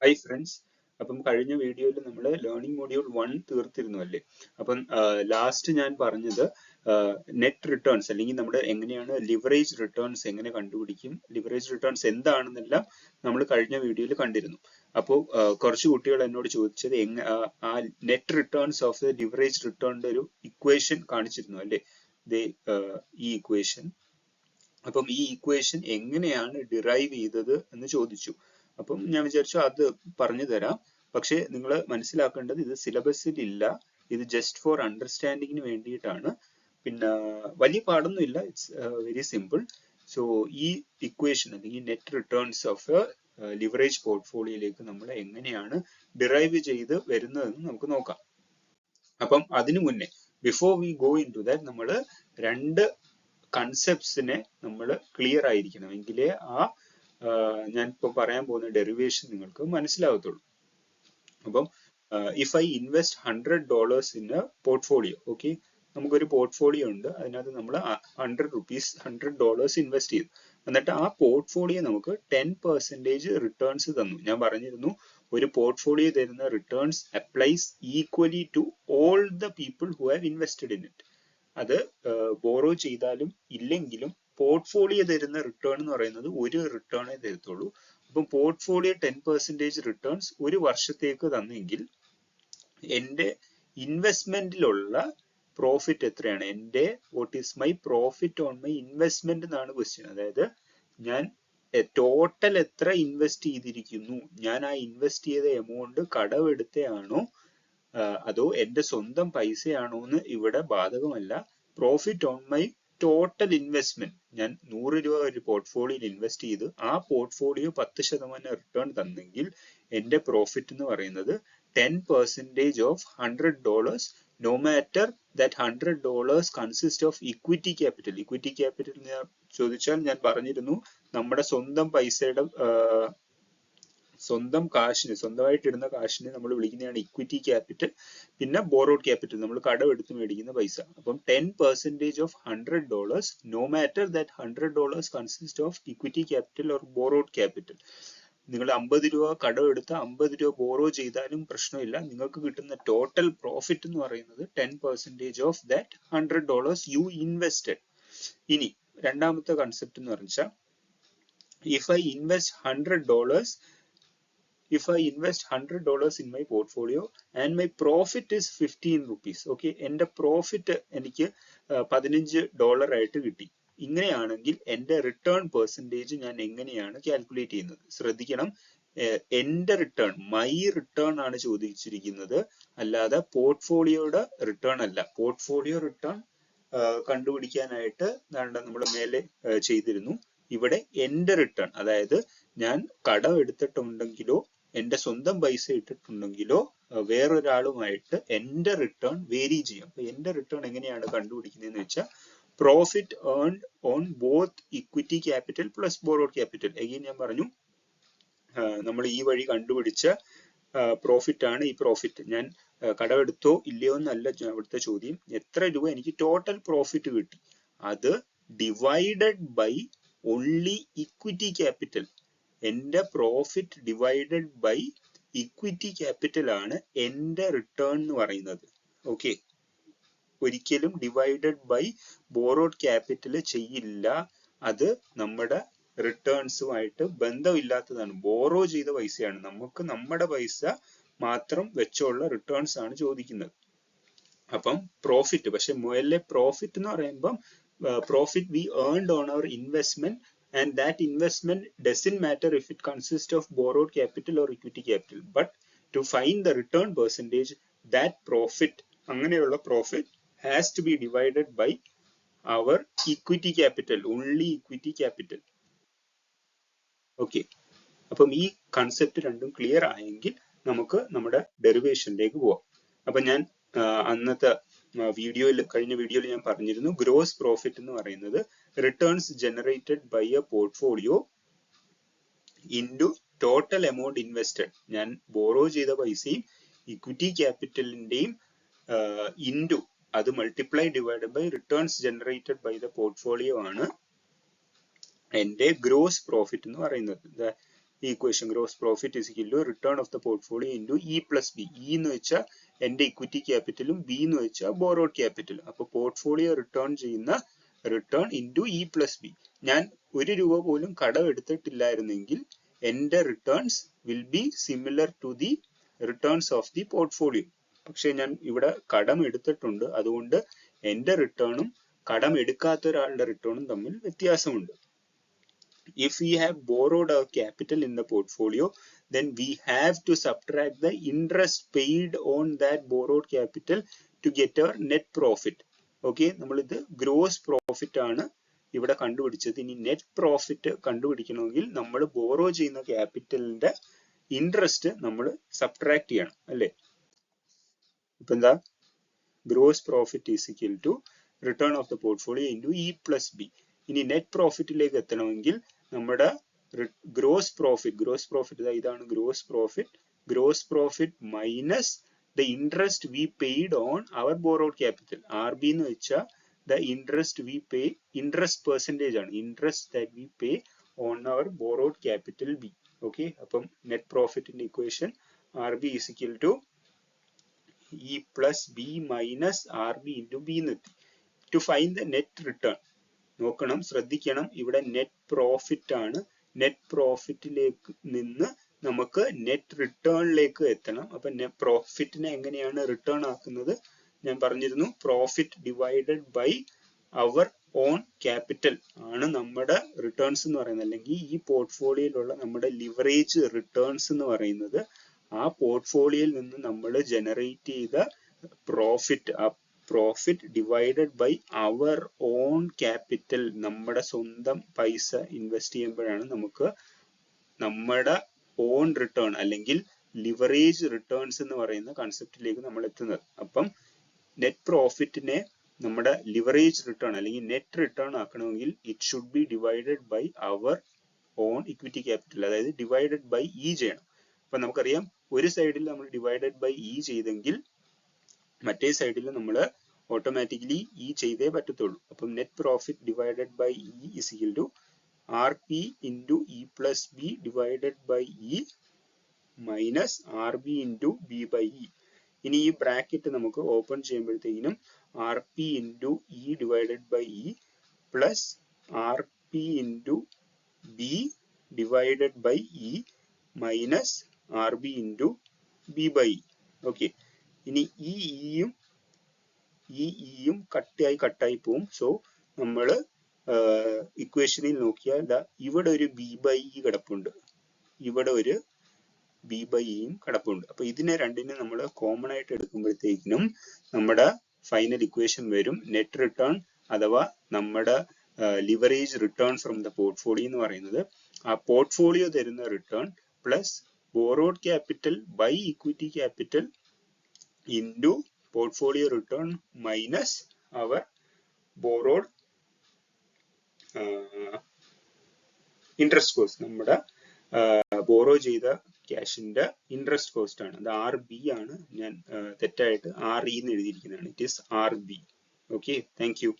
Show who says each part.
Speaker 1: Hi friends, അപ്പം കഴിഞ്ഞ വീഡിയോയിൽ നമ്മൾ ലേണിംഗ് മൊഡ്യൂൾ 1 തീർത്തിരുന്നു അല്ലേ? അപ്പം ലാസ്റ്റ് ഞാൻ പറഞ്ഞത് നെറ്റ് റിട്ടേൺസ് അല്ലെങ്കിൽ നമ്മുടെ എങ്ങനെയാണ് ലിവറേജ് റിട്ടേൺസ് എങ്ങനെ കണ്ടുപിടിക്കും, ലിവറേജ് റിട്ടേൺസ് എന്താണെന്നെല്ലാം നമ്മൾ കഴിഞ്ഞ വീഡിയോയിൽ കണ്ടിരുന്നു. അപ്പോൾ കുറച്ച് കുട്ടികൾ എന്നോട് ചോദിച്ചത് ആ net returns of the leverage റിട്ടേണിന്റെ ഒരു ഇക്വേഷൻ കാണിച്ചിരുന്നു അല്ലേ? ഈ ഇക്വേഷൻ. അപ്പം ഈ ഇക്വേഷൻ എങ്ങനെയാണ് ഡിറൈവ് ചെയ്തത് എന്ന് ചോദിച്ചു. അപ്പം ഞാൻ വിചാരിച്ചു അത് പറഞ്ഞു തരാം. പക്ഷെ നിങ്ങൾ മനസ്സിലാക്കേണ്ടത് ഇത് സിലബസിൽ ഇല്ല, ഇത് ജസ്റ്റ് ഫോർ അണ്ടർസ്റ്റാൻഡിങ്ങിന് വേണ്ടിയിട്ടാണ്. പിന്നെ വലിയ പാടൊന്നും ഇല്ല, ഇറ്റ്സ് വെരി സിമ്പിൾ. സോ ഈ ഇക്വേഷൻ അല്ലെങ്കിൽ നെറ്റ് റിട്ടേൺസ് ഓഫ് ലിവറേജ് പോർട്ട്ഫോളിയോയിലേക്ക് നമ്മൾ എങ്ങനെയാണ് ഡിറൈവ് ചെയ്ത് വരുന്നതെന്ന് നമുക്ക് നോക്കാം. അപ്പം അതിനു മുന്നേ before we go into that നമ്മൾ രണ്ട് കൺസെപ്റ്റ്സിനെ നമ്മൾ ക്ലിയർ ആയിരിക്കണം, എങ്കിലേ ഞാൻ ഇപ്പോൾ പറയാൻ പോകുന്ന ഡെറിവേഷൻ നിങ്ങൾക്ക് മനസ്സിലാകത്തുള്ളൂ. അപ്പം if I invest $100 in A portfolio, okay, നമുക്കൊരു പോർട്ട്ഫോളിയോ ഉണ്ട്, അതിനകത്ത് നമ്മൾ $100 ഇൻവെസ്റ്റ് ചെയ്തു. എന്നിട്ട് ആ പോർട്ട്ഫോളിയോ നമുക്ക് 10% റിട്ടേൺസ് തന്നു. ഞാൻ പറഞ്ഞിരുന്നു ഒരു പോർട്ട്ഫോളിയോ തരുന്ന returns applies equally to all the people who have invested in it. അത് ബോറോ ചെയ്താലും ഇല്ലെങ്കിലും പോർട്ട്ഫോളിയോ തരുന്ന റിട്ടേൺ എന്ന് പറയുന്നത് ഒരു റിട്ടേണേ തരത്തുള്ളൂ. അപ്പം പോർട്ട്ഫോളിയോ 10% റിട്ടേൺസ് ഒരു വർഷത്തേക്ക് തന്നെങ്കിൽ എൻ്റെ ഇൻവെസ്റ്റ്മെന്റിലുള്ള പ്രോഫിറ്റ് എത്രയാണ്, എൻ്റെ what is my profit on my investment എന്നാണ് ക്വസ്റ്റ്യൻ. അതായത് ഞാൻ ടോട്ടൽ എത്ര ഇൻവെസ്റ്റ് ചെയ്തിരിക്കുന്നു, ഞാൻ ആ ഇൻവെസ്റ്റ് ചെയ്ത എമൗണ്ട് കടമെടുത്തയാണോ അതോ എൻ്റെ സ്വന്തം പൈസയാണോ എന്ന് ഇവിടെ ബാധകമല്ല. Profit on my total investment, ഞാൻ 100 രൂപ ഒരു പോർട്ട്ഫോളിയോയിൽ ഇൻവെസ്റ്റ് ചെയ്ത് ആ പോർട്ട്ഫോളിയോ 10% റിട്ടേൺ തന്നെങ്കിൽ എൻ്റെ പ്രോഫിറ്റ് എന്ന് പറയുന്നത് 10% of $100, no matter that $100 consist of equity capital. Equity capital ചോദിച്ചാൽ ഞാൻ പറഞ്ഞിരുന്നു, നമ്മുടെ സ്വന്തം പൈസയുടെ സ്വന്തം കാശിന്, സ്വന്തമായിട്ട് ഇടുന്ന കാശിനെ നമ്മൾ വിളിക്കുന്നതാണ് ഇക്വിറ്റി ക്യാപിറ്റൽ. പിന്നെ ബോറോഡ് ക്യാപിറ്റൽ, നമ്മൾ കടമെടുത്ത് മേടിക്കുന്ന പൈസ. അപ്പം 10% of $100, no matter that $100 consist of equity capital or borrowed capital. നിങ്ങൾ 50 രൂപ കടമെടുത്ത് 50 രൂപ ബോറോ ചെയ്താലും പ്രശ്നമില്ല, നിങ്ങൾക്ക് കിട്ടുന്ന ടോട്ടൽ പ്രോഫിറ്റ് എന്ന് പറയുന്നത് 10% ഓഫ് ദാറ്റ് $100 യു ഇൻവെസ്റ്റഡ്. ഇനി രണ്ടാമത്തെ കൺസെപ്റ്റ് എന്ന് പറഞ്ഞാൽ, if I invest $100 in my portfolio and my profit is 15 rupees. Okay, എൻ്റെ പ്രോഫിറ്റ് എനിക്ക് $15 ആയിട്ട് കിട്ടി. ഇങ്ങനെയാണെങ്കിൽ എൻ്റെ റിട്ടേൺ പെർസെൻറ്റേജ് ഞാൻ എങ്ങനെയാണ് കാൽക്കുലേറ്റ് ചെയ്യുന്നത്? ശ്രദ്ധിക്കണം, എൻ്റെ റിട്ടേൺ, മൈ റിട്ടേൺ ആണ് ചോദിച്ചിരിക്കുന്നത്, അല്ലാതെ പോർട്ട്ഫോളിയോയുടെ റിട്ടേൺ അല്ല. പോർട്ട്ഫോളിയോ റിട്ടേൺ കണ്ടുപിടിക്കാനായിട്ട് നമ്മൾ മേലെ ചെയ്തിരുന്നു. ഇവിടെ എൻ്റെ റിട്ടേൺ, അതായത് ഞാൻ കടം എടുത്തിട്ടുണ്ടെങ്കിലോ എൻ്റെ സ്വന്തം പൈസ ഇട്ടിട്ടുണ്ടെങ്കിലോ വേറൊരാളുമായിട്ട് എൻ്റെ റിട്ടേൺ വേരി ചെയ്യും. അപ്പൊ എൻ്റെ റിട്ടേൺ എങ്ങനെയാണ് കണ്ടുപിടിക്കുന്നതെന്ന് വെച്ചാൽ, profit earned on both equity capital plus borrowed capital. Again ഞാൻ പറഞ്ഞു, നമ്മൾ ഈ വഴി കണ്ടുപിടിച്ച പ്രോഫിറ്റ് ആണ് ഈ പ്രോഫിറ്റ്. ഞാൻ കടമെടുത്തോ ഇല്ലയോ എന്നല്ല അവിടുത്തെ ചോദ്യം, എത്ര രൂപ എനിക്ക് ടോട്ടൽ പ്രോഫിറ്റ് കിട്ടി, അത് divided by only equity capital. എൻ്റെ profit divided by equity capital ആണ് എൻ്റെ റിട്ടേൺ എന്ന് പറയുന്നത്. ഓക്കെ, ഒരിക്കലും ഡിവൈഡഡ് ബൈ ബോറോഡ് ക്യാപിറ്റൽ ചെയ്യില്ല, അത് നമ്മുടെ റിട്ടേൺസുമായിട്ട് ബന്ധമില്ലാത്തതാണ്. ബോറോ ചെയ്ത പൈസയാണ്, നമുക്ക് നമ്മുടെ പൈസ മാത്രം വെച്ചുള്ള റിട്ടേൺസ് ആണ് ചോദിക്കുന്നത്. അപ്പം പ്രോഫിറ്റ്, പക്ഷെ മുതലേ പ്രോഫിറ്റ് എന്ന് പറയുമ്പം profit we earned on our investment, and that investment doesn't matter if it consists of borrowed capital or equity capital, but to find the return percentage, that profit, അങ്ങനെയുള്ള profit has to be divided by our equity capital, only equity capital. Okay, അപ്പം ഈ concept രണ്ടും clear ആയെങ്കിൽ നമുക്ക് നമ്മുടെ ഡെറിവേഷനിലേക്ക് പോവാം. അപ്പം ഞാൻ അന്നത്തെ കഴിഞ്ഞ വീഡിയോയിൽ ഞാൻ പറഞ്ഞിരുന്നു, ഗ്രോസ് പ്രോഫിറ്റ് എന്ന് പറയുന്നത് returns generated by a portfolio into total amount invested. ഞാൻ ബോറോ ചെയ്ത പൈസയും ഇക്വിറ്റി ക്യാപിറ്റലിന്റെയും ഇൻറ്റു അത് multiply divided by returns generated by the portfolio ആണ് എൻ്റെ ഗ്രോസ് പ്രോഫിറ്റ് എന്ന് പറയുന്നത്. Equation gross profit is equal to return of the portfolio into E plus B. E എന്ന് വെച്ചാൽ എന്റെ ഇക്വിറ്റി ക്യാപിറ്റലും ബി എന്ന് വെച്ചാൽ ബോറോഡ് ക്യാപിറ്റലും. അപ്പൊ പോർട്ട്ഫോളിയോ റിട്ടേൺ ചെയ്യുന്ന return into E plus B. ഞാൻ 1 രൂപ പോലും കടം എടുത്തിട്ടില്ലായിരുന്നെങ്കിൽ എന്റെ returns will be similar to the returns of the portfolio. പക്ഷെ ഞാൻ ഇവിടെ കടം എടുത്തിട്ടുണ്ട്, അതുകൊണ്ട് എന്റെ റിട്ടേണും കടം എടുക്കാത്ത ഒരാളുടെ റിട്ടേണും തമ്മിൽ വ്യത്യാസമുണ്ട്. If we have borrowed our capital in the portfolio, then we have to subtract the interest paid on that borrowed capital to get our net profit. Okay, നമ്മൾ ഇത് ഗ്രോസ് പ്രോഫിറ്റ് ആണ് ഇവിടെ കണ്ടുപിടിച്ചത്. ഇനി നെറ്റ് പ്രോഫിറ്റ് കണ്ടുപിടിക്കണമെങ്കിൽ നമ്മൾ borrow ചെയ്യുന്ന ക്യാപിറ്റലിന്റെ interest നമ്മൾ subtract ചെയ്യണം അല്ലേ. ഇപ്പൊ എന്താ, gross profit is equal to return of the portfolio into E plus B. ഇനി നെറ്റ് പ്രോഫിറ്റിലേക്ക് എത്തണമെങ്കിൽ നമ്മുടെ ഗ്രോസ് പ്രോഫിറ്റ് ഇതാണ് gross profit minus the interest we paid on our borrowed capital. R B എന്ന് വെച്ചാൽ the interest we pay, interest percentage ആണ്, interest that we pay on our borrowed capital B. Okay, അപ്പം net പ്രോഫിറ്റിന്റെ equation R B is equal to E plus B minus R B into B എന്ന് എത്തി. To find the net return നോക്കണം, ശ്രദ്ധിക്കണം, ഇവിടെ net profit ആണ്. Net പ്രോഫിറ്റിലേക്ക് നിന്ന് നമുക്ക് നെറ്റ് റിട്ടേണിലേക്ക് എത്തണം. അപ്പൊ നെറ്റ് പ്രോഫിറ്റിനെ എങ്ങനെയാണ് റിട്ടേൺ ആക്കുന്നത് ഞാൻ പറഞ്ഞിരുന്നു. Profit divided by our own capital ആണ് നമ്മുടെ റിട്ടേൺസ് എന്ന് പറയുന്നത്, അല്ലെങ്കിൽ ഈ പോർട്ട്ഫോളിയോയിലുള്ള നമ്മുടെ ലിവറേജ് റിട്ടേൺസ് എന്ന് പറയുന്നത്. ആ പോർട്ട്ഫോളിയോയിൽ നിന്ന് നമ്മൾ ജനറേറ്റ് ചെയ്ത പ്രോഫിറ്റ്, ആ profit divided by our own capital, നമ്മുടെ സ്വന്തം പൈസ ഇൻവെസ്റ്റ് ചെയ്യുമ്പോഴാണ് നമുക്ക് നമ്മുടെ ഓൺ റിട്ടേൺ അല്ലെങ്കിൽ ലിവറേജ് റിട്ടേൺസ് എന്ന് പറയുന്ന കൺസെപ്റ്റിലേക്ക് നമ്മൾ എത്തുന്നത്. അപ്പം നെറ്റ് പ്രോഫിറ്റിനെ നമ്മുടെ ലിവറേജ് റിട്ടേൺ അല്ലെങ്കിൽ നെറ്റ് റിട്ടേൺ ആക്കണമെങ്കിൽ it should be divided by our own equity capital, അതായത് ഡിവൈഡഡ് ബൈ ഇ ചെയ്യണം. അപ്പൊ നമുക്കറിയാം, ഒരു സൈഡിൽ നമ്മൾ ഡിവൈഡഡ് ബൈ ഇ ചെയ്തെങ്കിൽ മറ്റേ സൈഡിൽ നമ്മൾ ഓട്ടോമാറ്റിക്കലി ഇ ചെയ്തേ പറ്റത്തുള്ളൂ. അപ്പം net profit divided by E is equal to R P into E plus B divided by E minus R B into B by E. ഇനി ഈ ബ്രാക്കറ്റ് നമുക്ക് ഓപ്പൺ ചെയ്യുമ്പോഴത്തേക്കിനും R P into E divided by E plus R P into B divided by E minus R B into B by E. Okay, ഇനി ഈ ഇയും കട്ടായി പോവും. So നമ്മൾ ഇക്വേഷനിൽ നോക്കിയാൽ ഇവിടെ ഒരു ബി ബൈ ഇ കിടപ്പുണ്ട്, ഇവിടെ ഒരു ബി ബൈ ഇയും കിടപ്പുണ്ട്. അപ്പൊ ഇതിനെ രണ്ടിനെ നമ്മൾ കോമൺ ആയിട്ട് എടുക്കുമ്പോഴത്തേക്കിനും നമ്മുടെ ഫൈനൽ ഇക്വേഷൻ വരും നെറ്റ് റിട്ടേൺ അഥവാ നമ്മുടെ leverage return from the portfolio എന്ന് പറയുന്നത് ആ പോർട്ട്ഫോളിയോ തരുന്ന return plus borrowed capital by equity capital into portfolio return minus our borrowed interest cost. നമ്മുടെ ബോറോ ചെയ്ത ക്യാഷിന്റെ ഇൻട്രസ്റ്റ് കോസ്റ്റ് ആണ്. അത് ആർ ബി ആണ്, ഞാൻ തെറ്റായിട്ട് ആർ ഇ എന്ന് എഴുതിയിരിക്കുന്നതാണ്. It is R B. Okay, thank U.